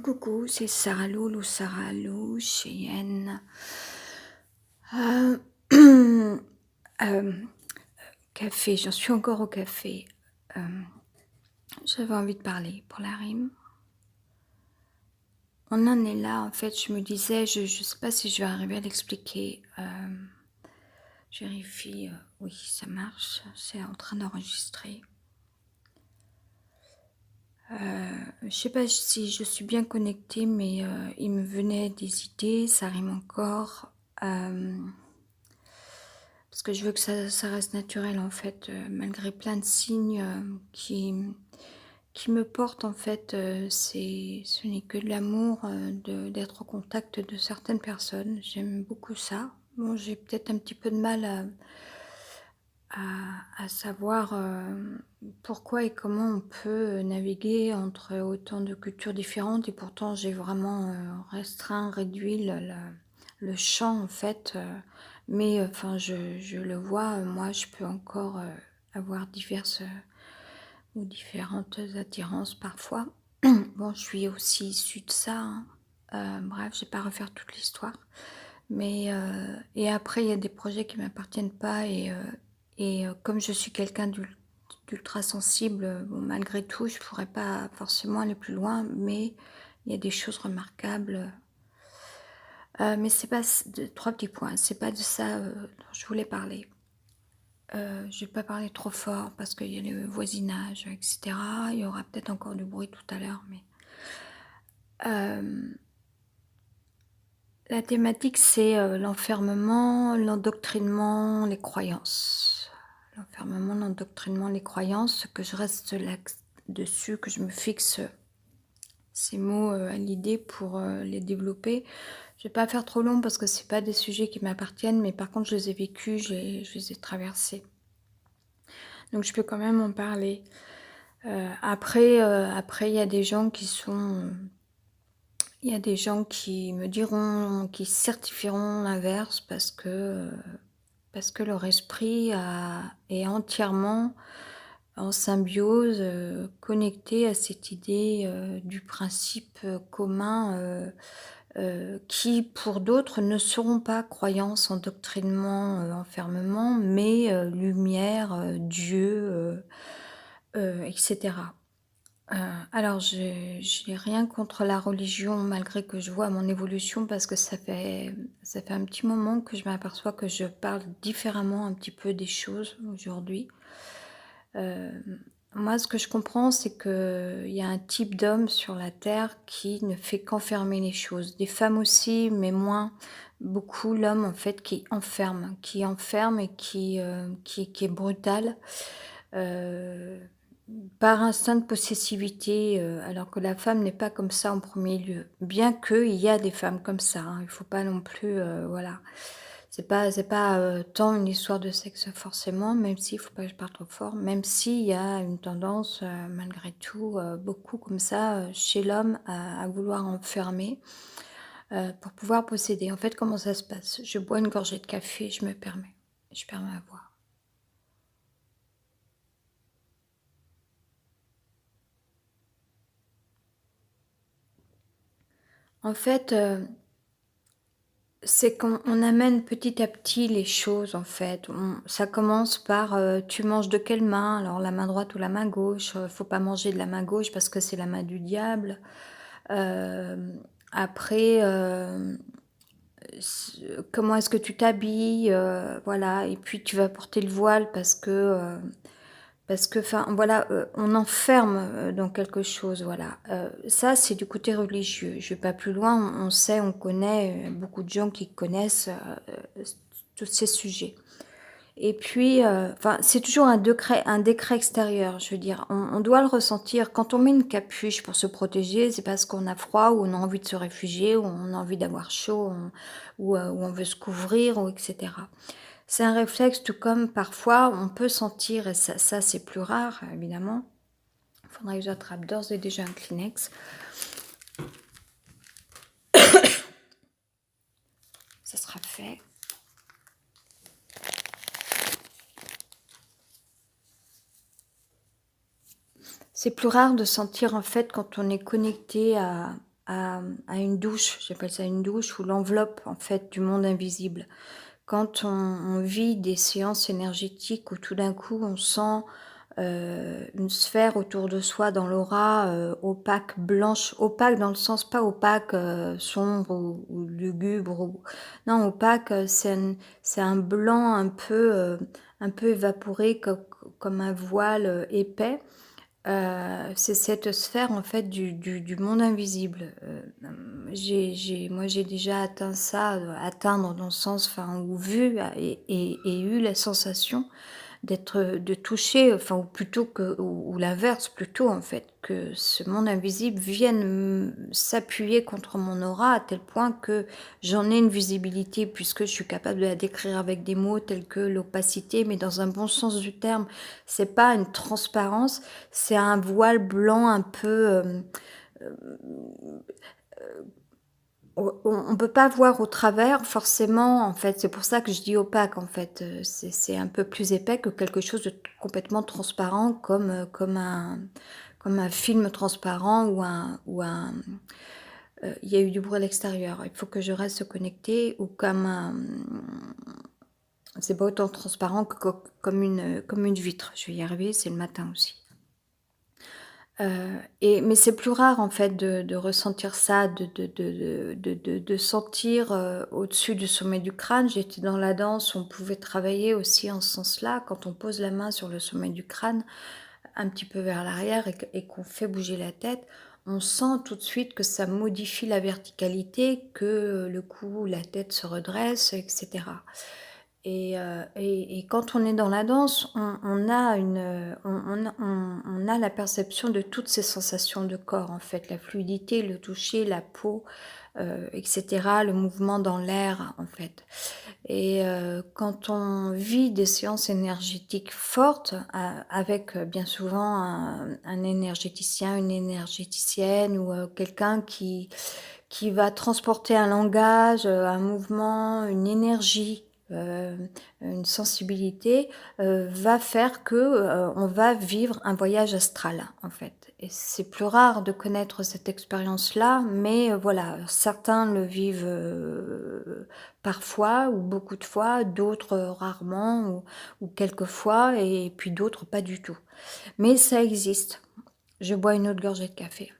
Coucou, c'est Sarah Loul ou Sarah Lou, Cheyenne. Café, j'en suis encore au café. J'avais envie de parler pour la rime. On en est là, en fait, je me disais, je ne sais pas si je vais arriver à l'expliquer. Je vérifie, oui, ça marche, c'est en train d'enregistrer. Je sais pas si je suis bien connectée, mais il me venait des idées, ça rime encore. Parce que je veux que ça reste naturel en fait, malgré plein de signes qui me portent en fait, ce n'est que de l'amour, d'être au contact de certaines personnes. J'aime beaucoup ça. Bon, j'ai peut-être un petit peu de mal à savoir pourquoi et comment on peut naviguer entre autant de cultures différentes, et pourtant j'ai vraiment restreint, réduit le champ en fait, mais enfin je le vois, moi je peux encore avoir diverses ou différentes attirances parfois. Bon, je suis aussi issue de ça, hein. Bref, je vais pas refaire toute l'histoire, mais et après il y a des projets qui m'appartiennent pas, et comme je suis quelqu'un d'ultra sensible, bon, malgré tout, je pourrais pas forcément aller plus loin, mais il y a des choses remarquables. Mais c'est pas trois petits points, c'est pas de ça dont je voulais parler. Je vais pas parler trop fort parce qu'il y a le voisinage, etc. Il y aura peut-être encore du bruit tout à l'heure, mais la thématique, c'est l'enfermement, l'endoctrinement, les croyances. L'enfermement, l'endoctrinement, les croyances, que je reste là-dessus, que je me fixe ces mots à l'idée pour les développer. Je vais pas faire trop long parce que c'est pas des sujets qui m'appartiennent, mais par contre, je les ai vécus, je les ai traversés. Donc, je peux quand même en parler. Après, il y a des gens qui sont... Il y a des gens qui me diront, qui certifieront l'inverse parce que leur esprit est entièrement en symbiose, connecté à cette idée du principe commun qui, pour d'autres, ne seront pas croyances, endoctrinement, enfermement, mais lumière, Dieu, etc. Alors, je n'ai rien contre la religion, malgré que je vois mon évolution, parce que ça fait un petit moment que je m'aperçois que je parle différemment un petit peu des choses aujourd'hui. Moi, ce que je comprends, c'est qu'il y a un type d'homme sur la Terre qui ne fait qu'enfermer les choses. Des femmes aussi, mais moins. Beaucoup l'homme, en fait, qui enferme et qui est brutal. Euh, Par instinct de possessivité, alors que la femme n'est pas comme ça en premier lieu. Bien qu'il y a des femmes comme ça, hein, il faut pas non plus, voilà. C'est pas tant une histoire de sexe forcément, même s'il faut pas que je parle trop fort, même s'il y a une tendance, malgré tout, beaucoup comme ça, chez l'homme à vouloir enfermer, pour pouvoir posséder. En fait, comment ça se passe? Je bois une gorgée de café, je perds ma voix. En fait, c'est qu'on amène petit à petit les choses, en fait. Ça commence par tu manges de quelle main? Alors, la main droite ou la main gauche? Faut pas manger de la main gauche parce que c'est la main du diable. Après, comment est-ce que tu t'habilles? Voilà. Et puis, tu vas porter le voile parce que, enfin, voilà, on enferme dans quelque chose, voilà. Ça, c'est du côté religieux. Je vais pas plus loin. On sait, on connaît beaucoup de gens qui connaissent tous ces sujets. Et puis, enfin, c'est toujours un décret extérieur. Je veux dire, on doit le ressentir. Quand on met une capuche pour se protéger, c'est parce qu'on a froid ou on a envie de se réfugier ou on a envie d'avoir chaud ou on veut se couvrir ou etc. C'est un réflexe, tout comme parfois on peut sentir, et ça c'est plus rare évidemment, il faudrait que j'attrape d'ores et déjà un Kleenex. Ça sera fait. C'est plus rare de sentir en fait quand on est connecté à une douche, j'appelle ça une douche ou l'enveloppe en fait du monde invisible. Quand on vit des séances énergétiques où tout d'un coup on sent, une sphère autour de soi dans l'aura, opaque, blanche, opaque dans le sens pas opaque, sombre ou lugubre ou non opaque, c'est un blanc un peu évaporé comme un voile, épais. C'est cette sphère en fait du monde invisible. J'ai déjà atteint ça, atteindre dans le sens enfin ou vu et eu la sensation de toucher, enfin ou plutôt que ou l'inverse plutôt en fait, que ce monde invisible vienne, s'appuyer contre mon aura à tel point que j'en ai une visibilité puisque je suis capable de la décrire avec des mots tels que l'opacité, mais dans un bon sens du terme. C'est pas une transparence, c'est un voile blanc un peu, on peut pas voir au travers forcément, en fait. C'est pour ça que je dis opaque, en fait, c'est un peu plus épais que quelque chose de complètement transparent comme un film transparent il y a eu du bruit à l'extérieur, il faut que je reste connectée ou c'est pas autant transparent que comme une vitre. Je vais y arriver, c'est le matin aussi. Mais c'est plus rare en fait de ressentir ça, de sentir, au-dessus du sommet du crâne. J'étais dans la danse, on pouvait travailler aussi en ce sens-là. Quand on pose la main sur le sommet du crâne, un petit peu vers l'arrière et qu'on fait bouger la tête, on sent tout de suite que ça modifie la verticalité, que le cou, la tête se redresse et cetera. Et quand on est dans la danse, on a on a la perception de toutes ces sensations de corps, en fait, la fluidité, le toucher, la peau, et cetera, le mouvement dans l'air, en fait. Quand on vit des séances énergétiques fortes avec, bien souvent un énergéticien, une énergéticienne ou, quelqu'un qui va transporter un langage, un mouvement, une énergie, une sensibilité, va faire que, on va vivre un voyage astral, en fait. Et c'est plus rare de connaître cette expérience-là, mais voilà, certains le vivent, parfois ou beaucoup de fois, d'autres, rarement ou quelques fois et puis d'autres pas du tout. Mais ça existe. Je bois une autre gorgée de café.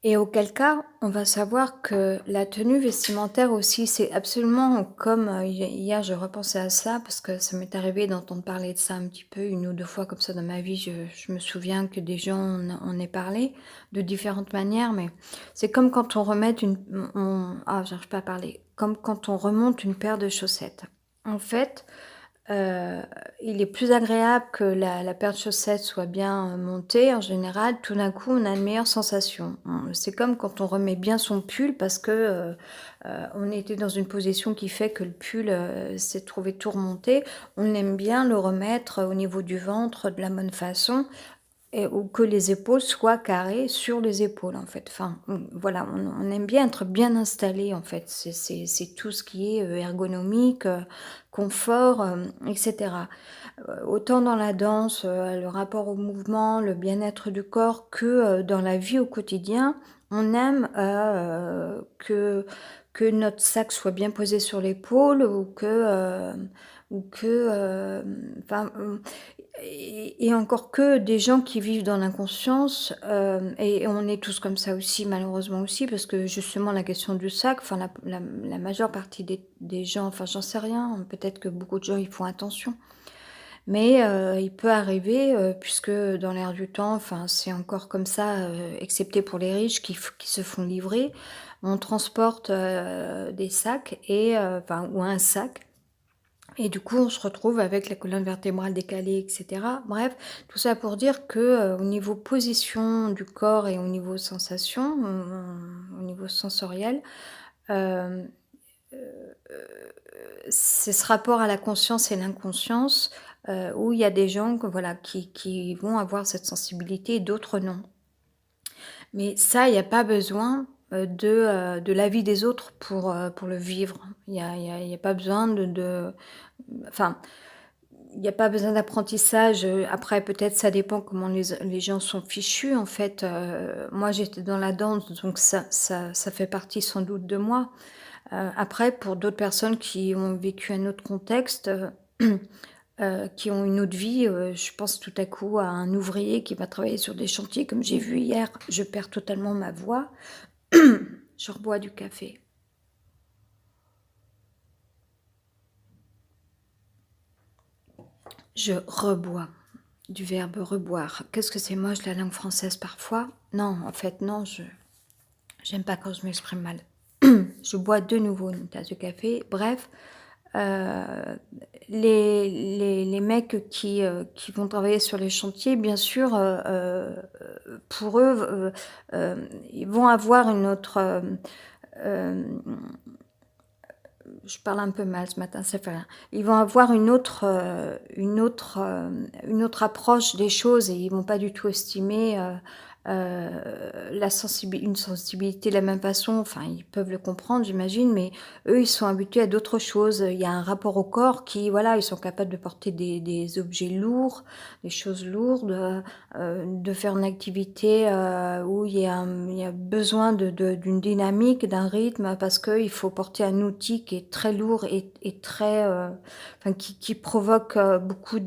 Et auquel cas, on va savoir que la tenue vestimentaire aussi, c'est absolument comme, hier je repensais à ça parce que ça m'est arrivé d'entendre parler de ça un petit peu une ou 2 fois comme ça dans ma vie. Je me souviens que des gens en aient parlé de différentes manières, mais c'est comme quand on remet j'arrive pas à parler. Comme quand on remonte une paire de chaussettes. En fait, Heu, il est plus agréable que la paire de chaussettes soit bien, montée en général. Tout d'un coup, on a une meilleure sensation. C'est comme quand on remet bien son pull parce que, on était dans une position qui fait que le pull, s'est trouvé tout remonté. On aime bien le remettre au niveau du ventre de la bonne façon et ou que les épaules soient carrées sur les épaules, en fait. Enfin, voilà, on aime bien être bien installé, en fait. C'est tout ce qui est, ergonomique, confort, et cetera. Autant dans la danse, le rapport au mouvement, le bien-être du corps que, dans la vie au quotidien, on aime, que notre sac soit bien posé sur l'épaule ou que, enfin, et encore que des gens qui vivent dans l'inconscience, et on est tous comme ça aussi malheureusement aussi parce que justement la question du sac, enfin la majeure partie des gens, enfin j'en sais rien, peut-être que beaucoup de gens y font attention. Mais, il peut arriver, puisque dans l'air du temps, enfin c'est encore comme ça, excepté pour les riches qui se font livrer, on transporte, des sacs enfin ou un sac et du coup, on se retrouve avec la colonne vertébrale décalée et cetera. Bref, tout ça pour dire que, au niveau position du corps et au niveau sensation, au niveau sensoriel, hem, c'est ce rapport à la conscience et l'inconscience, où il y a des gens que voilà, qui vont avoir cette sensibilité et d'autres non. Mais ça, il y a pas besoin de la vie des autres pour le vivre. Il y a pas besoin enfin, il y a pas besoin d'apprentissage, après peut-être ça dépend comment les gens sont fichus en fait, moi j'étais dans la danse donc ça fait partie sans doute de moi. Après pour d'autres personnes qui ont vécu un autre contexte, qui ont une autre vie, je pense tout à coup à un ouvrier qui va travailler sur des chantiers comme j'ai vu hier, je perds totalement ma voix. Je rebois du café. Je rebois, du verbe reboire. Qu'est-ce que c'est moche la langue française parfois? Non, en fait non, j'aime pas quand je m'exprime mal. Je bois de nouveau une tasse de café. Bref, les mecs qui vont travailler sur les chantiers, bien sûr, pour eux, ils vont avoir une autre, je parle un peu mal ce matin, ça fait rien. Ils vont avoir une autre approche des choses et ils vont pas du tout estimer, une sensibilité de la même façon. Enfin, ils peuvent le comprendre, j'imagine, mais eux, ils sont habitués à d'autres choses. Il y a un rapport au corps qui, voilà, ils sont capables de porter des objets lourds, des choses lourdes, de faire une activité, où il y a besoin d'une dynamique, d'un rythme, parce qu'il faut porter un outil qui est très lourd et très, enfin qui provoque, beaucoup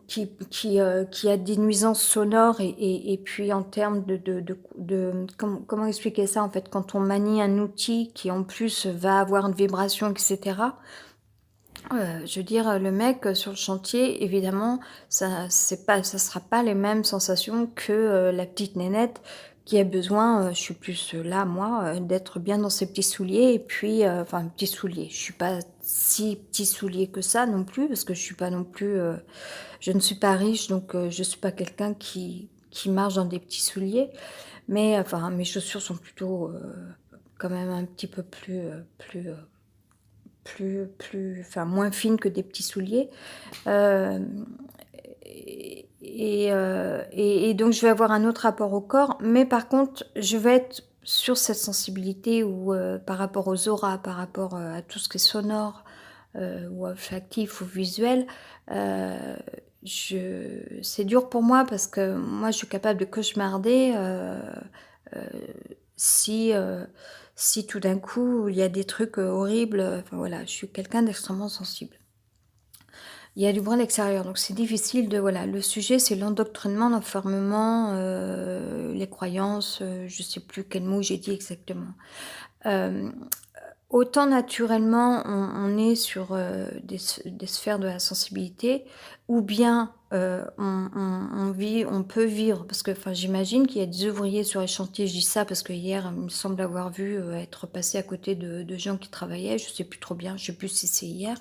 qui a des nuisances sonores et puis en termes comment expliquer ça en fait? Quand on manie un outil qui en plus va avoir une vibration et cetera, je veux dire, le mec, sur le chantier évidemment ça sera pas les mêmes sensations que, la petite nénette qui a besoin, je suis plus, là moi, d'être bien dans ses petits souliers et puis, enfin petits souliers, je suis pas si petits souliers que ça non plus parce que je suis pas non plus, je ne suis pas riche donc, je suis pas quelqu'un qui marche dans des petits souliers. Mais enfin mes chaussures sont plutôt, quand même un petit peu plus enfin moins fines que des petits souliers. Hem et donc je vais avoir un autre rapport au corps, mais par contre, je vais être sur cette sensibilité où, par rapport aux auras, par rapport, à tout ce qui est sonore, ou olfactif ou visuel, heu, je c'est dur pour moi parce que moi je suis capable de cauchemarder, heu, si, si tout d'un coup il y a des trucs, horribles, enfin voilà, je suis quelqu'un d'extrêmement sensible. Il y a du bruit à l'extérieur, donc c'est difficile de voilà, le sujet c'est l'endoctrinement, l'enfermement, les croyances, je sais plus quel mot j'ai dit exactement. Hem, autant naturellement on est sur, des sphères de la sensibilité ou bien, on peut vivre parce que enfin j'imagine qu'il y a des ouvriers sur les chantiers, je dis ça parce que hier il me semble avoir vu, être passé à côté de gens qui travaillaient, je sais plus trop bien, je sais plus si c'est hier.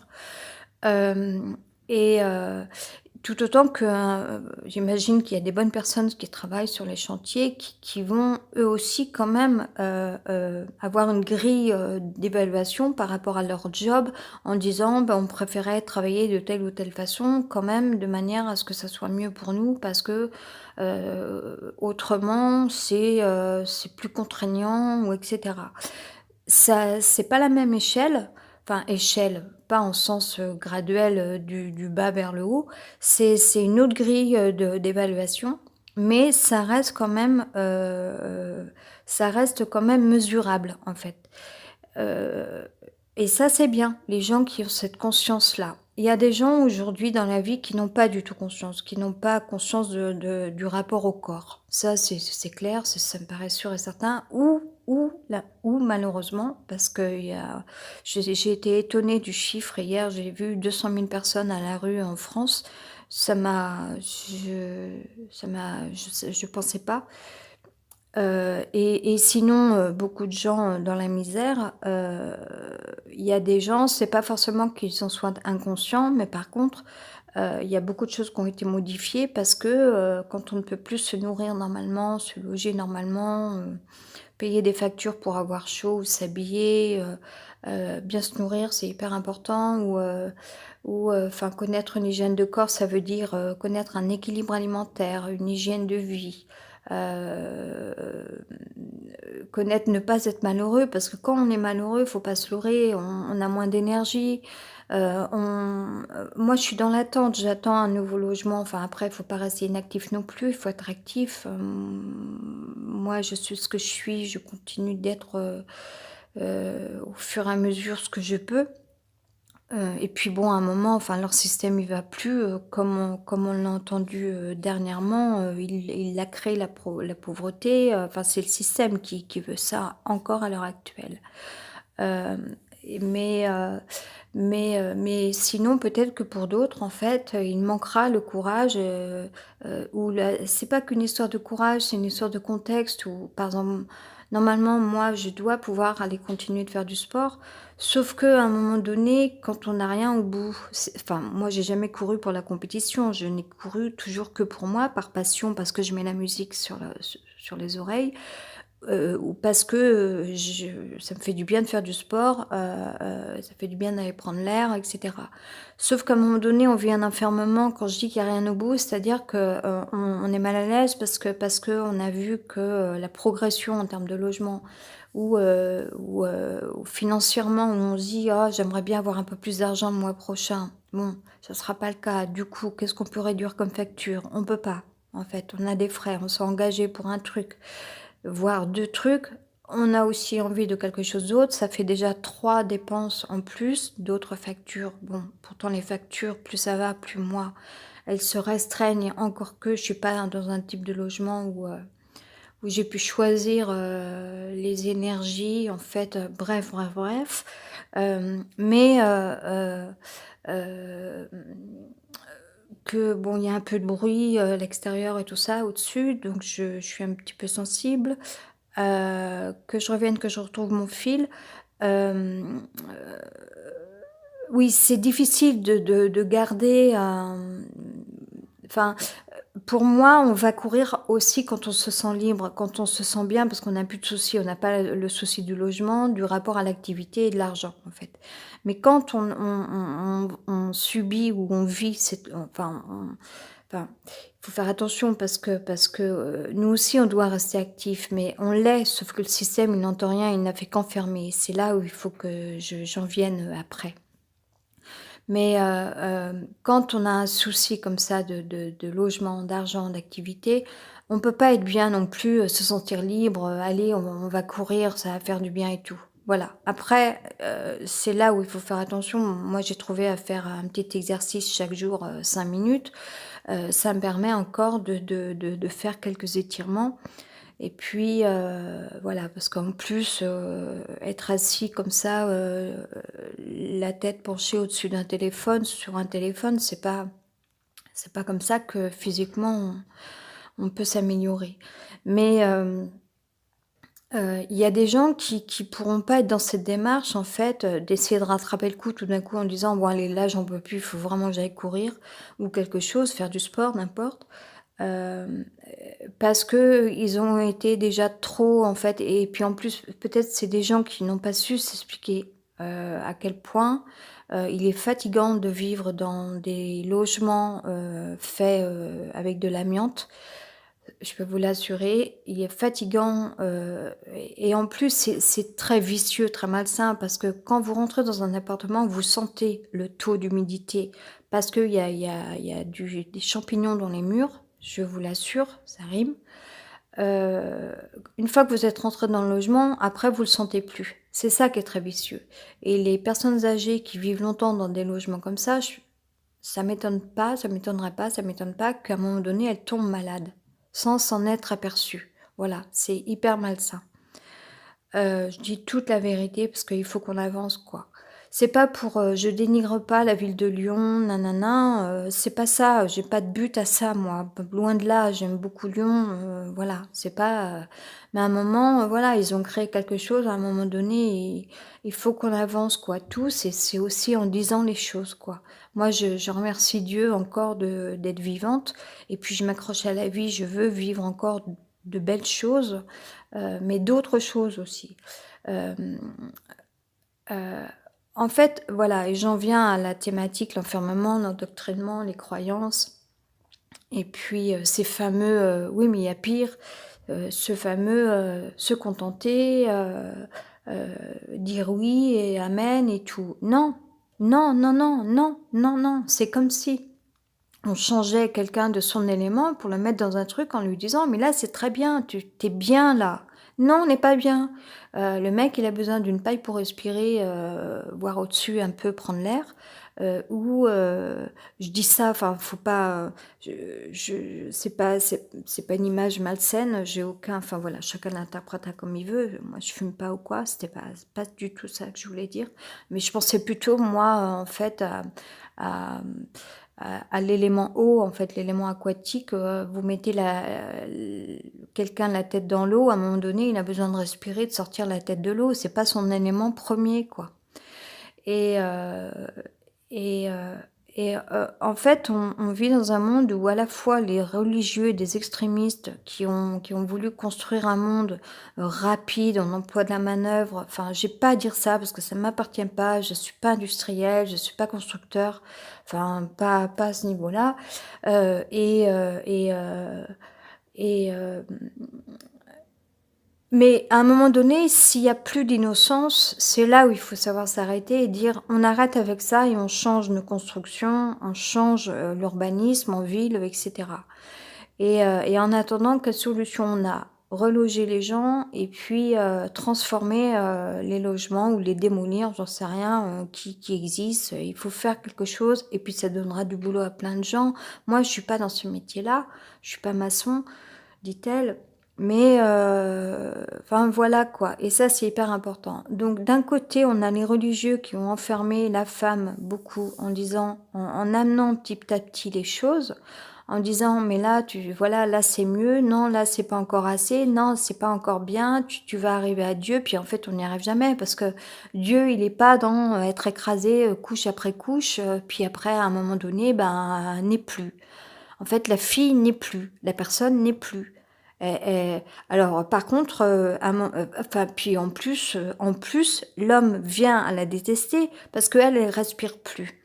Hem et tout autant que, j'imagine qu'il y a des bonnes personnes qui travaillent sur les chantiers qui vont eux aussi quand même, avoir une grille, d'évaluation par rapport à leur job en disant: «Bah, on préférait travailler de telle ou telle façon quand même de manière à ce que ça soit mieux pour nous parce que, autrement c'est plus contraignant» ou et cetera. Ça c'est pas la même échelle, enfin échelle, pas en sens, graduel, du bas vers le haut. C'est une autre grille, de d'évaluation, mais ça reste quand même mesurable, en fait. Heu et ça, c'est bien, les gens qui ont cette conscience-là. Il y a des gens aujourd'hui dans la vie qui n'ont pas du tout conscience, qui n'ont pas conscience du rapport au corps. Ça, c'est clair, ça me paraît sûr et certain. Ou malheureusement, parce que j'ai été étonnée du chiffre hier, j'ai vu 200 000 personnes à la rue en France. Je pensais pas. Et sinon, beaucoup de gens, dans la misère, il y a des gens, c'est pas forcément qu'ils en soient inconscients, mais par contre, il y a beaucoup de choses qui ont été modifiées parce que, quand on ne peut plus se nourrir normalement, se loger normalement, payer des factures pour avoir chaud ou s'habiller, bien se nourrir, c'est hyper important enfin connaître une hygiène de corps, ça veut dire, connaître un équilibre alimentaire, une hygiène de vie. connaître ne pas être malheureux, parce que quand on est malheureux, il faut pas se leurrer, on a moins d'énergie. Moi, je suis dans l'attente, j'attends un nouveau logement. Enfin, après, il faut pas rester inactif non plus, il faut être actif. Moi, je suis ce que je suis, je continue d'être, au fur et à mesure ce que je peux. Et puis bon, à un moment, enfin, leur système, il va plus, comme on l'a entendu, dernièrement, il a créé la pauvreté, enfin, c'est le système qui veut ça encore à l'heure actuelle. Et mais sinon, peut-être que pour d'autres, en fait, il manquera le courage, ou la c'est pas qu'une histoire de courage, c'est une histoire de contexte où, par exemple, normalement, moi, je dois pouvoir aller continuer de faire du sport, sauf qu'à un moment donné, quand on n'a rien au bout, enfin, moi, j'ai jamais couru pour la compétition, je n'ai couru toujours que pour moi, par passion, parce que je mets la musique sur les oreilles. Ou parce que, je ça me fait du bien de faire du sport, ça fait du bien d'aller prendre l'air et cetera. Sauf qu'à un moment donné, on vit un enfermement. Quand je dis qu'il y a rien au bout, c'est-à-dire que, on est mal à l'aise parce que on a vu que, la progression en termes de logement ou financièrement, où on se dit: «Ah, j'aimerais bien avoir un peu plus d'argent le mois prochain». Bon, ça sera pas le cas. Du coup, qu'est-ce qu'on peut réduire comme facture? On peut pas, en fait. On a des frais, on s'est engagé pour un truc, voire 2 trucs. On a aussi envie de quelque chose d'autre, ça fait déjà 3 dépenses en plus, d'autres factures. Bon, pourtant les factures, plus ça va, plus moi, elles se restreignent, encore que je suis pas dans un type de logement où j'ai pu choisir, les énergies, en fait, bref, bref, bref. Mais hem, que bon, il y a un peu de bruit, à l'extérieur et tout ça, au-dessus, donc je suis un petit peu sensible. Que je revienne, que je retrouve mon fil. Oui, c'est difficile de garder, enfin, pour moi, on va courir aussi quand on se sent libre, quand on se sent bien, parce qu'on n'a plus de soucis. On n'a pas le souci du logement, du rapport à l'activité et de l'argent, en fait. Mais quand on subit ou on vit cette enfin, il faut faire attention parce que, nous aussi on doit rester actifs, mais on l'est, sauf que le système, il n'entend rien, il n'a fait qu'enfermer. C'est là où il faut que j'en vienne, après. Mais, quand on a un souci comme ça de logement, d'argent, d'activité, on peut pas être bien non plus, se sentir libre, «Allez, on va courir, ça va faire du bien et tout». Voilà. Après, c'est là où il faut faire attention. Moi, j'ai trouvé à faire un petit exercice chaque jour, 5 minutes. Ça me permet encore de faire quelques étirements et puis, voilà, parce qu'en plus, être assis comme ça, la tête penchée au-dessus d'un téléphone, sur un téléphone, c'est pas comme ça que physiquement on peut s'améliorer. Mais, il y a des gens qui pourront pas être dans cette démarche en fait, d'essayer de rattraper le coup tout d'un coup en disant: «Bon allez, là j'en peux plus, il faut vraiment que j'aille courir» ou quelque chose, faire du sport, n'importe. Parce qu'ils ont été déjà trop en fait, et puis en plus, peut-être c'est des gens qui n'ont pas su s'expliquer, à quel point, il est fatigant de vivre dans des logements, faits, avec de l'amiante. Je peux vous l'assurer, il est fatigant, et en plus c'est très vicieux, très malsain parce que quand vous rentrez dans un appartement, vous sentez le taux d'humidité parce qu'il y a des champignons dans les murs, je vous l'assure, ça rime. Heu, une fois que vous êtes rentré dans le logement, après vous le sentez plus. C'est ça qui est très vicieux, et les personnes âgées qui vivent longtemps dans des logements comme ça m'étonne pas, ça m'étonnerait pas, ça m'étonne pas qu'à un moment donné, elles tombent malades, sans s'en être aperçues. Voilà, c'est hyper malsain. Je dis toute la vérité parce qu'il faut qu'on avance, quoi. C'est pas pour, je dénigre pas la ville de Lyon, nanana, c'est pas ça, j'ai pas de but à ça moi, loin de là, j'aime beaucoup Lyon, voilà, c'est pas, mais à un moment, voilà, ils ont créé quelque chose, à un moment donné, il faut qu'on avance, quoi, tous, et c'est aussi en disant les choses, quoi. Moi, je remercie Dieu encore d'être vivante, et puis je m'accroche à la vie, je veux vivre encore de belles choses, mais d'autres choses aussi. Hem, heu, en fait, voilà, et j'en viens à la thématique, l'enfermement, l'endoctrinement, les croyances. Et puis, ces fameux, oui, mais il y a pire, ce fameux, se contenter, dire oui et amen et tout. Non, non, non, non, non, non, non, c'est comme si on changeait quelqu'un de son élément pour le mettre dans un truc en lui disant: «Mais là, c'est très bien, tu es bien là». Non, on n'est pas bien. Le mec, il a besoin d'une paille pour respirer, voir au-dessus un peu, prendre l'air, ou je dis ça, enfin, faut pas, je c'est pas une image malsaine, j'ai aucun, enfin voilà, chacun l'interprète comme il veut. Moi, je fume pas ou quoi, c'était pas c'est pas du tout ça que je voulais dire. Mais je pensais plutôt moi, en fait, à, mmh, à l'élément eau, en fait, l'élément aquatique, vous mettez quelqu'un la tête dans l'eau, à un moment donné, il a besoin de respirer, de sortir la tête de l'eau, c'est pas son élément premier, quoi. Et et heu en fait, on vit dans un monde où à la fois les religieux et des extrémistes qui ont voulu construire un monde, rapide, en emploi de la manœuvre, enfin, j'ai pas à dire ça parce que ça m'appartient pas, je suis pas industriel, je suis pas constructeur, enfin, pas à ce niveau-là, et mais à un moment donné, s'il y a plus d'innocence, c'est là où il faut savoir s'arrêter et dire: «On arrête avec ça et on change nos constructions, on change, l'urbanisme en ville, et cetera». Et en attendant, quelle solution on a? Reloger les gens et puis, transformer, les logements ou les démolir, j'en sais rien, qui existent. Il faut faire quelque chose et puis ça donnera du boulot à plein de gens. Moi, je suis pas dans ce métier-là, je suis pas maçon, dit-elle, mais enfin voilà quoi, et ça, c'est hyper important. Donc d'un côté, on a les religieux qui ont enfermé la femme beaucoup en disant, en amenant petit à petit les choses, en disant: «Mais là, tu voilà, là, c'est mieux. Non, là, c'est pas encore assez. Non, c'est pas encore bien. Tu vas arriver à Dieu». Puis en fait, on n'y arrive jamais parce que Dieu, il est pas dans, être écrasé, couche après couche, puis après à un moment donné, ben, n'est plus. En fait, la fille n'est plus, la personne n'est plus. Alors par contre, enfin puis en plus, l'homme vient à la détester parce qu'elle, elle respire plus.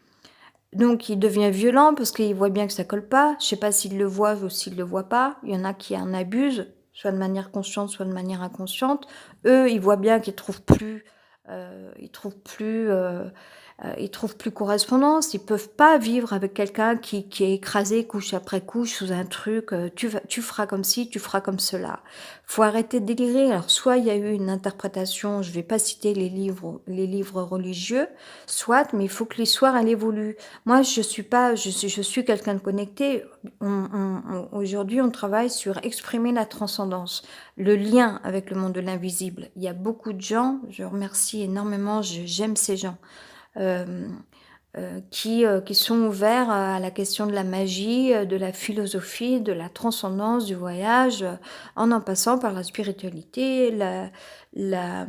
Donc il devient violent parce qu'il voit bien que ça colle pas. Je sais pas s'il le voit ou s'il le voit pas. Il y en a qui en abusent, soit de manière consciente, soit de manière inconsciente. Eux, ils voient bien qu'ils trouvent plus, ils trouvent plus correspondance. Ils peuvent pas vivre avec quelqu'un qui est écrasé couche après couche sous un truc, tu feras comme ci, tu feras comme cela. Faut arrêter de délirer. Alors soit il y a eu une interprétation, je vais pas citer les livres religieux, soit, mais il faut que l'histoire elle évolue. Moi, je suis pas, je suis quelqu'un de connecté. Aujourd'hui, on travaille sur exprimer la transcendance, le lien avec le monde de l'invisible. Il y a beaucoup de gens, je remercie énormément, j'aime ces gens, hem, qui sont ouverts à la question de la magie, de la philosophie, de la transcendance, du voyage, en passant par la spiritualité, la, mmh,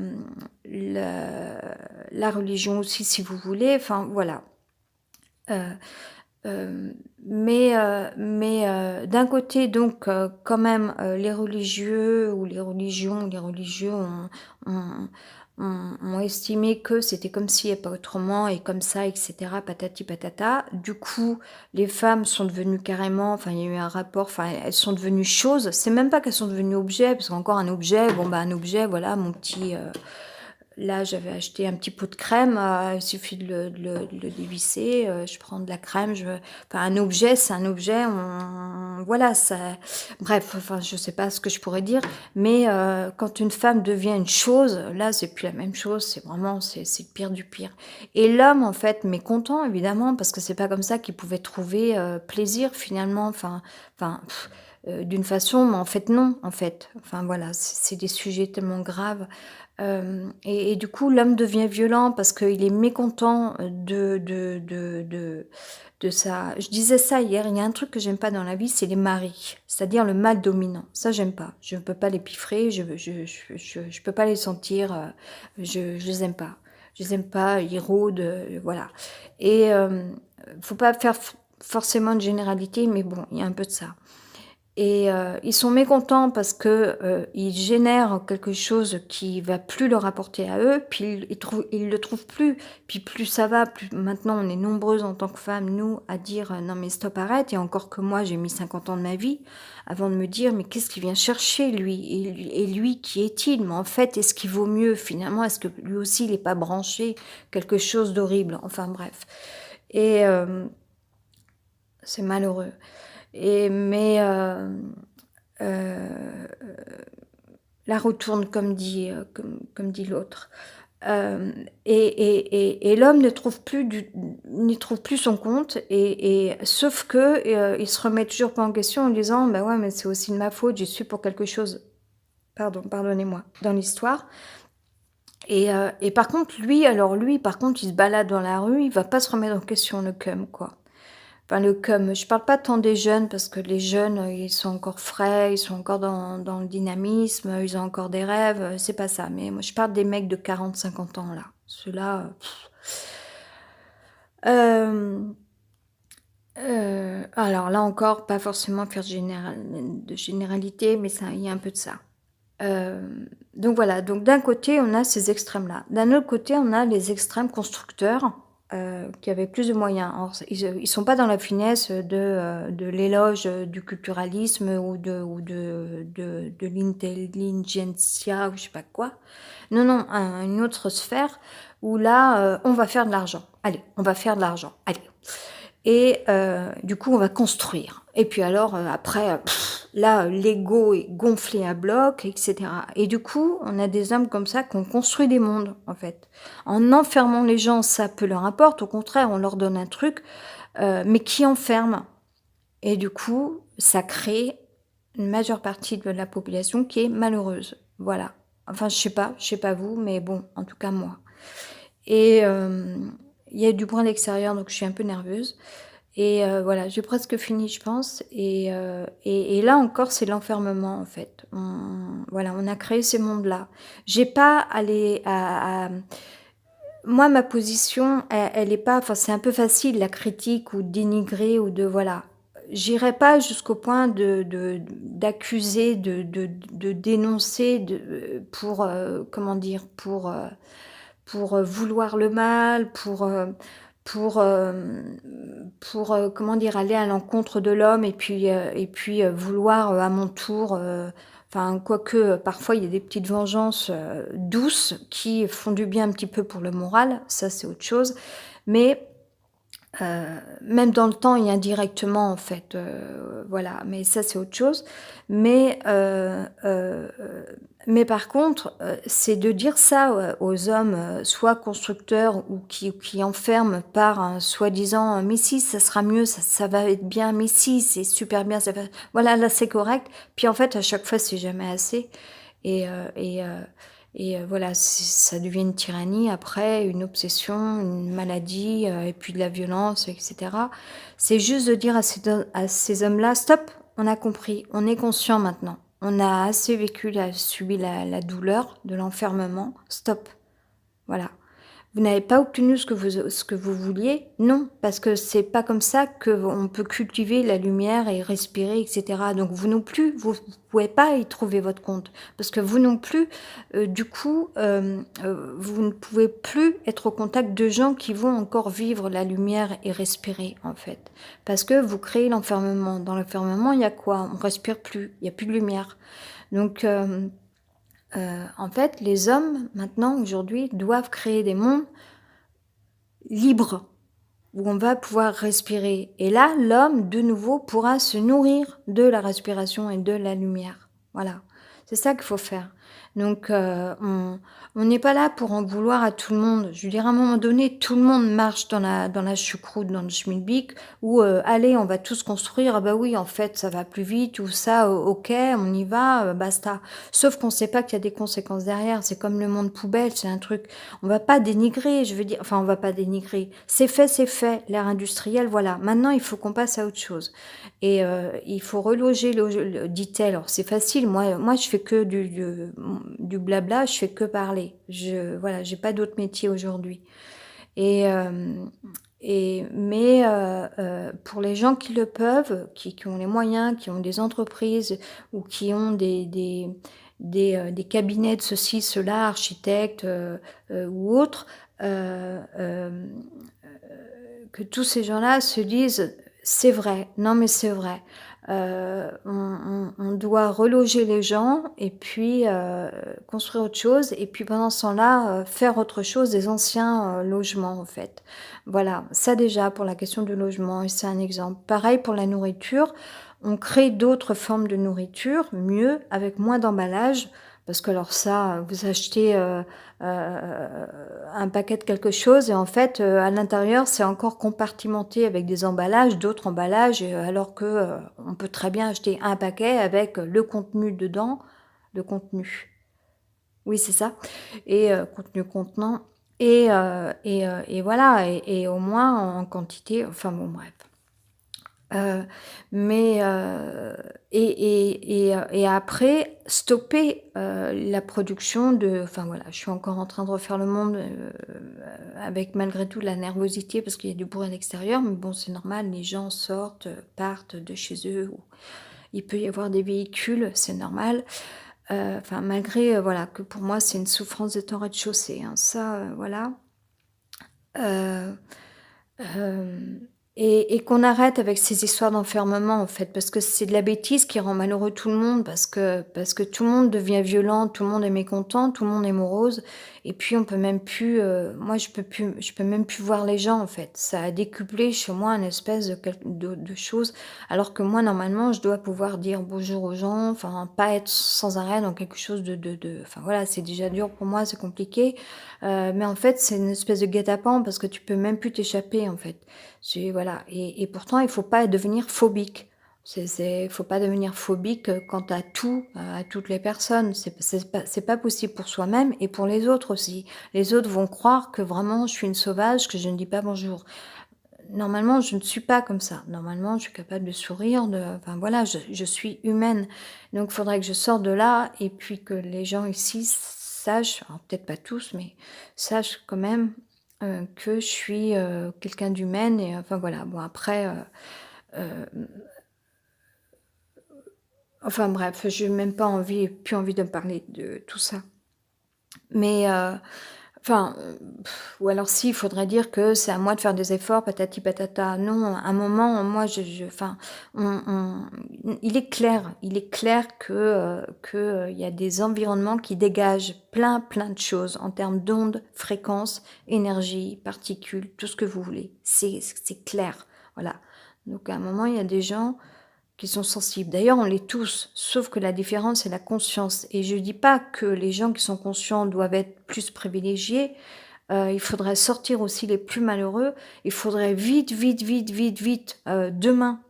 la la religion aussi si vous voulez, enfin voilà. Heu d'un côté donc quand même, les religieux ou les religions ou les religieux ont ont estimé que c'était comme ci et pas autrement et comme ça et cetera patati patata. Du coup, les femmes sont devenues carrément, enfin il y a eu un rapport, enfin elles sont devenues choses. C'est même pas qu'elles sont devenues objets, parce qu'encore un objet, bon bah un objet, voilà mon petit, là, j'avais acheté un petit pot de crème, il suffit de le dévisser, je prends de la crème, enfin un objet, c'est un objet, on voilà, ça bref, enfin je sais pas ce que je pourrais dire, mais quand une femme devient une chose, là, c'est plus la même chose, c'est vraiment c'est le pire du pire, et l'homme, en fait, mécontent évidemment parce que c'est pas comme ça qu'il pouvait trouver, plaisir finalement, enfin, d'une façon, mais en fait non, en fait. Enfin voilà, c'est des sujets tellement graves. Et du coup, l'homme devient violent parce qu'il est mécontent, de sa je disais ça hier, il y a un truc que j'aime pas dans la vie, c'est les maris, c'est-à-dire le mâle dominant. Ça, j'aime pas. Je ne peux pas les piffrer, je peux pas les sentir, je les aime pas. Je les aime pas, ils rôdent, voilà, et faut pas faire forcément de généralité, mais bon, il y a un peu de ça. Et ils sont mécontents parce que, ils génèrent quelque chose qui va plus leur apporter à eux, puis ils le trouvent plus. Puis plus ça va, plus maintenant on est nombreuses en tant que femmes, nous, à dire: «Non mais stop, arrête» et encore que moi j'ai mis 50 ans de ma vie avant de me dire: «Mais qu'est-ce qu'il vient chercher lui? Et lui qui est-il? Mais en fait, est-ce qu'il vaut mieux finalement? Est-ce que lui aussi il est pas branché quelque chose d'horrible?» Enfin bref. Et c'est malheureux. Et mais heu, la retourne comme dit l'autre. Et l'homme n'y trouve plus son compte et sauf que, il se remet toujours pas en question en disant: «Bah, ouais, mais c'est aussi de ma faute, j'y suis pour quelque chose». Pardonnez-moi, dans l'histoire et par contre lui, par contre, il se balade dans la rue, il va pas se remettre en question le cum, quoi. Enfin le comme je parle pas tant des jeunes parce que les jeunes, ils sont encore frais, ils sont encore dans le dynamisme, ils ont encore des rêves, c'est pas ça. Mais moi je parle des mecs de 40-50 ans là. Ceux-là, hem, alors là encore, pas forcément faire de généralité, mais ça il y a un peu de ça. Donc voilà, donc d'un côté, on a ces extrêmes-là. D'un autre côté, on a les extrêmes constructeurs, qui avaient plus de moyens. Alors c'est ils sont pas dans la finesse, de l'éloge, du culturalisme ou de l'intelligentsia ou je sais pas quoi. Non, non, une autre sphère où là, on va faire de l'argent. Allez, on va faire de l'argent. Allez. Et du coup, on va construire. Et puis alors, après, là, l'ego est gonflé à bloc et cetera. Et du coup, on a des hommes comme ça qui ont construit des mondes, en fait. En enfermant les gens, ça peu leur importe. Au contraire, on leur donne un truc, mais qui enferme. Et du coup, ça crée une majeure partie de la population qui est malheureuse. Voilà. Enfin, je sais pas vous, mais bon, en tout cas moi. Et il y a du bruit à l'extérieur, donc je suis un peu nerveuse. Et voilà, j'ai presque fini, je pense et là encore, c'est l'enfermement, en fait. Voilà, on a créé ces mondes-là. J'ai pas à les à moi, ma position, elle est pas enfin, c'est un peu facile, la critique ou de dénigrer ou de voilà. J'irai pas jusqu'au point d'accuser, de dénoncer, pour, comment dire? Pour, vouloir le mal, pour, comment dire? Aller à l'encontre de l'homme et puis, vouloir, à mon tour, enfin quoique, parfois il y a des petites vengeances, douces qui font du bien un petit peu pour le moral, ça c'est autre chose. Mais même dans le temps et indirectement en fait, voilà, mais ça c'est autre chose. Mais mais par contre, c'est de dire ça, aux hommes, soit constructeurs ou qui enferment par un soi-disant, «Mais si, ça sera mieux, ça va être bien, mais si, c'est super bien, ça va» voilà, là c'est correct. Puis en fait, à chaque fois, c'est jamais assez et heu et heu voilà, ça devient une tyrannie après, une obsession, une maladie, et puis de la violence et cetera. C'est juste de dire à ces hommes-là: «Stop, on a compris, on est conscient maintenant. On a assez subi la douleur de l'enfermement, stop, voilà». Vous n'avez pas obtenu ce que vous vouliez? Non, parce que c'est pas comme ça qu'on peut cultiver la lumière et respirer et cetera. Donc vous non plus, vous pouvez pas y trouver votre compte. Parce que vous non plus, du coup, vous ne pouvez plus être au contact de gens qui vont encore vivre la lumière et respirer, en fait. Parce que vous créez l'enfermement. Dans l'enfermement, il y a quoi? On respire plus, il y a plus de lumière. Donc en fait, les hommes, maintenant, aujourd'hui, doivent créer des mondes libres, où on va pouvoir respirer. Et là, l'homme, de nouveau, pourra se nourrir de la respiration et de la lumière. Voilà, c'est ça qu'il faut faire. Donc, on n'est pas là pour en vouloir à tout le monde. Je veux dire, à un moment donné, tout le monde marche dans la choucroute, dans le schmilblick, où, allez, on va tous construire. Ah bah oui, en fait, ça va plus vite, ou ça, ok, on y va, basta. Sauf qu'on ne sait pas qu'il y a des conséquences derrière. C'est comme le monde poubelle, c'est un truc on va pas dénigrer, je veux dire enfin, on va pas dénigrer. C'est fait, l'ère industrielle, voilà. Maintenant, il faut qu'on passe à autre chose et il faut reloger le dit-elle. Alors c'est facile, moi je fais que du blabla, je fais que parler. Voilà, j'ai pas d'autre métier aujourd'hui et Pour les gens qui le peuvent, qui ont les moyens, qui ont des entreprises ou qui ont des cabinets de ceci, cela, architectes, ou autres, que tous ces gens-là se disent: «C'est vrai, non mais c'est vrai, on doit reloger les gens et puis, construire autre chose et puis pendant ce temps-là, faire autre chose des anciens, logements en fait». Voilà, ça déjà pour la question du logement et c'est un exemple. Pareil pour la nourriture, on crée d'autres formes de nourriture, mieux, avec moins d'emballage, parce que alors ça, vous achetez, un paquet de quelque chose et en fait, à l'intérieur, c'est encore compartimenté avec des emballages, d'autres emballages alors que, on peut très bien acheter un paquet avec le contenu dedans, le contenu, oui, c'est ça et contenu contenant et voilà et au moins en quantité, enfin bon bref. Heu, mais et après stopper, la production de enfin voilà, je suis encore en train de refaire le monde, avec malgré tout la nervosité parce qu'il y a du bruit à l'extérieur, mais bon, c'est normal, les gens sortent, partent de chez eux ou il peut y avoir des véhicules, c'est normal. Enfin malgré, voilà, que pour moi c'est une souffrance d'être en rez-de-chaussée, hein, ça, voilà. Heu Hem et qu'on arrête avec ces histoires d'enfermement, en fait, parce que c'est de la bêtise qui rend malheureux tout le monde, parce que tout le monde devient violent, tout le monde est mécontent, tout le monde est morose et puis on peut même plus, moi je peux même plus voir les gens, en fait. Ça a décuplé chez moi un espèce de chose, alors que moi, normalement, je dois pouvoir dire bonjour aux gens, enfin, pas être sans arrêt dans quelque chose de enfin, voilà, c'est déjà dur pour moi, c'est compliqué, mais en fait, c'est une espèce de guet-apens parce que tu peux même plus t'échapper, en fait. C'est voilà et pourtant il faut pas devenir phobique. Faut pas devenir phobique, quant à tout, à toutes les personnes. C'est pas possible pour soi-même et pour les autres aussi. Les autres vont croire que vraiment je suis une sauvage, que je ne dis pas bonjour. Normalement, je ne suis pas comme ça. Normalement, je suis capable de sourire, de enfin voilà, je suis humaine. Donc il faudrait que je sorte de là et puis que les gens ici sachent, alors peut-être pas tous, mais sachent quand même, que je suis, quelqu'un d'humaine et enfin voilà. Bon après, hem, enfin bref, j'ai même pas envie plus envie de me parler de tout ça. Mais enfin, ou alors si, il faudrait dire que c'est à moi de faire des efforts, patati patata. Non, à un moment, moi, je enfin, il est clair que, il y a des environnements qui dégagent plein, plein de choses en termes d'ondes, fréquences, énergie, particules, tout ce que vous voulez. C'est clair, voilà. Donc à un moment, il y a des gens qui sont sensibles. D'ailleurs, on l'est tous, sauf que la différence, c'est la conscience. Et je dis pas que les gens qui sont conscients doivent être plus privilégiés. Il faudrait sortir aussi les plus malheureux. Il faudrait vite, vite, vite, vite, vite, demain,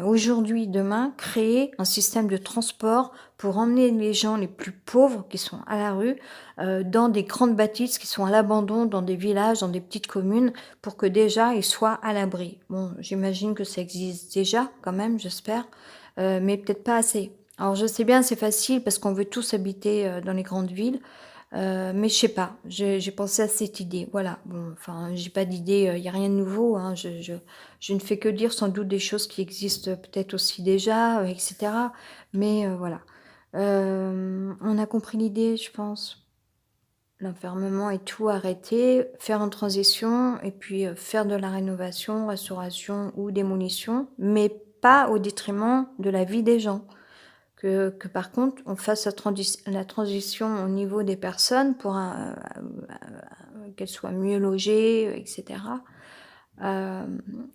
aujourd'hui, demain, créer un système de transport pour emmener les gens les plus pauvres qui sont à la rue, dans des grandes bâtisses qui sont à l'abandon, dans des villages, dans des petites communes, pour que déjà ils soient à l'abri. Bon, j'imagine que ça existe déjà quand même, j'espère, mais peut-être pas assez. Alors je sais bien, c'est facile parce qu'on veut tous habiter, dans les grandes villes, mais je sais pas, j'ai pensé à cette idée, voilà. Bon, enfin, j'ai pas d'idée, il y a rien de nouveau, hein. Je ne fais que dire sans doute des choses qui existent, peut-être aussi déjà, et cetera. Mais, voilà. On a compris l'idée, je pense. L'enfermement et tout arrêter, faire une transition et puis, faire de la rénovation, restauration ou démolition, mais pas au détriment de la vie des gens. Que par contre, on fasse la transition au niveau des personnes pour qu'elles soient mieux logées, et cetera,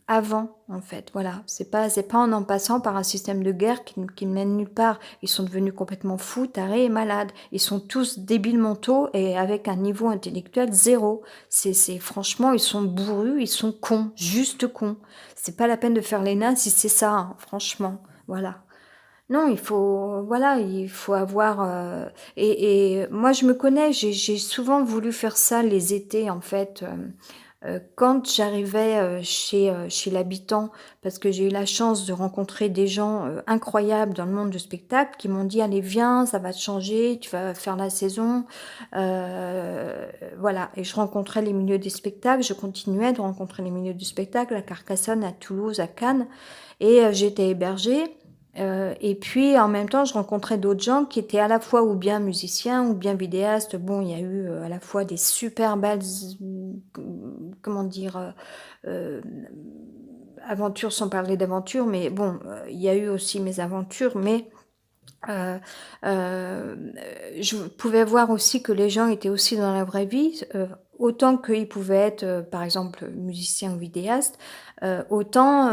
avant, en fait, voilà. C'est pas en passant par un système de guerre qui ne mène nulle part. Ils sont devenus complètement fous, tarés et malades. Ils sont tous débiles mentaux et avec un niveau intellectuel zéro. C'est franchement, ils sont bourrus, ils sont cons, juste cons. C'est pas la peine de faire l'ENA si c'est ça, hein, franchement, voilà. Non, il faut voilà, il faut avoir, et moi je me connais, j'ai souvent voulu faire ça les étés en fait, Quand j'arrivais, chez l'habitant, parce que j'ai eu la chance de rencontrer des gens, incroyables dans le monde du spectacle qui m'ont dit: «Allez viens, ça va te changer, tu vas faire la saison». Voilà, et je rencontrais les milieux des spectacles, je continuais de rencontrer les milieux du spectacle à Carcassonne, à Toulouse, à Cannes, et j'étais hébergée, et puis en même temps je rencontrais d'autres gens qui étaient à la fois ou bien musiciens ou bien vidéastes. Bon, il y a eu, à la fois des super belles comment dire? Aventures, sans parler d'aventure, mais bon, il y a eu aussi mes aventures, mais Heu, je pouvais voir aussi que les gens étaient aussi dans la vraie vie, autant qu'ils pouvaient être, par exemple, musiciens ou vidéastes, autant,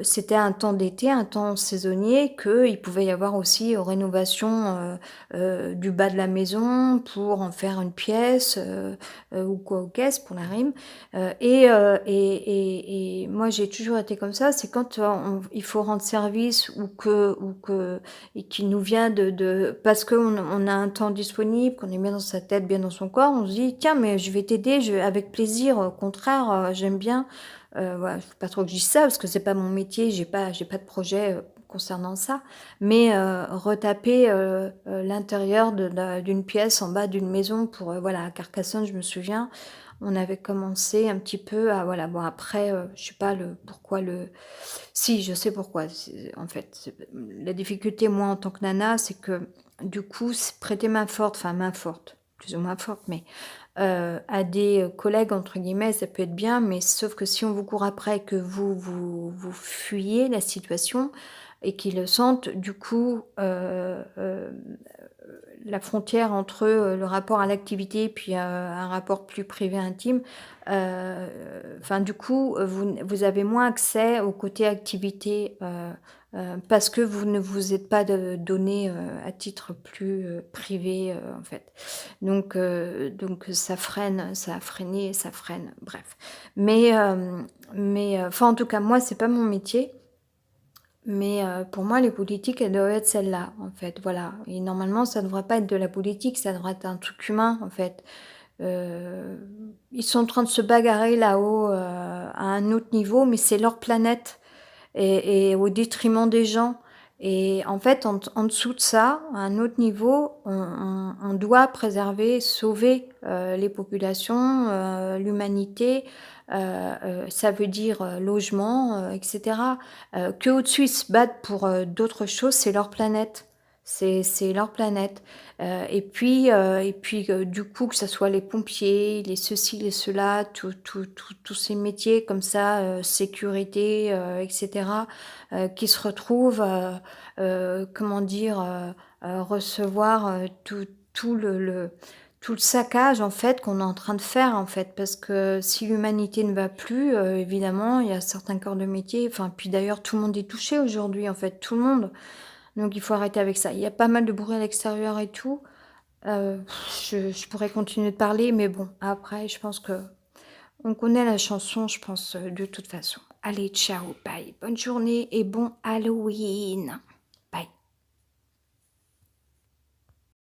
c'était un temps d'été, un temps saisonnier, qu'il pouvait y avoir aussi, rénovation, du bas de la maison pour en faire une pièce, ou quoi, ou qu'est-ce pour la rime, et moi j'ai toujours été comme ça, c'est quand, il faut rendre service ou que et qui nous vient de parce qu'on a un temps disponible, qu'on est bien dans sa tête, bien dans son corps, on se dit: «Tiens, mais je vais t'aider, je avec plaisir, au contraire, j'aime bien». Voilà, faut pas trop que je dise ça parce que c'est pas mon métier, j'ai pas de projet, concernant ça. Mais, retaper, l'intérieur d'une pièce en bas d'une maison pour, voilà, à Carcassonne, je me souviens, on avait commencé un petit peu à voilà, bon après, je sais pas le pourquoi le si, je sais pourquoi. C'est en fait, la difficulté, moi, en tant que nana, c'est que, du coup, prêter main forte, enfin main forte, plus ou moins forte, mais à des, «collègues» entre guillemets, ça peut être bien, mais sauf que si on vous court après, que vous fuyez la situation et qu'ils le sentent, du coup, la frontière entre, le rapport à l'activité puis, un rapport plus privé intime, enfin du coup, vous avez moins accès au côté activité, parce que vous ne vous êtes pas donné, à titre plus, privé, en fait. Donc ça freine, ça a freiné, ça freine, bref. Mais enfin en tout cas moi c'est pas mon métier, mais pour moi, les politiques, elles doivent être celles-là, en fait, voilà, et normalement, ça ne devrait pas être de la politique, ça devrait être un truc humain, en fait. Heu, Ils sont en train de se bagarrer là-haut, à un autre niveau, mais c'est leur planète et au détriment des gens, et en fait, en dessous de ça, à un autre niveau, on doit préserver, sauver, les populations, l'humanité, ça veut dire, logement, et cetera. Qu'au-dessus, ils se battent pour, d'autres choses, c'est leur planète. C'est leur planète, et puis, du coup, que ça soit les pompiers, les ceci, les cela, tous ces métiers comme ça, sécurité, et cetera, qui se retrouvent, comment dire? Recevoir, tout le saccage, en fait, qu'on est en train de faire, en fait. Parce que si l'humanité ne va plus, évidemment, il y a certains corps de métier, enfin, puis d'ailleurs tout le monde est touché aujourd'hui, en fait, tout le monde. Donc il faut arrêter avec ça. Il y a pas mal de bruit à l'extérieur et tout. Je pourrais continuer de parler, mais bon, après je pense que on connaît la chanson, je pense, de toute façon. Allez, ciao, bye, bonne journée et bon Halloween!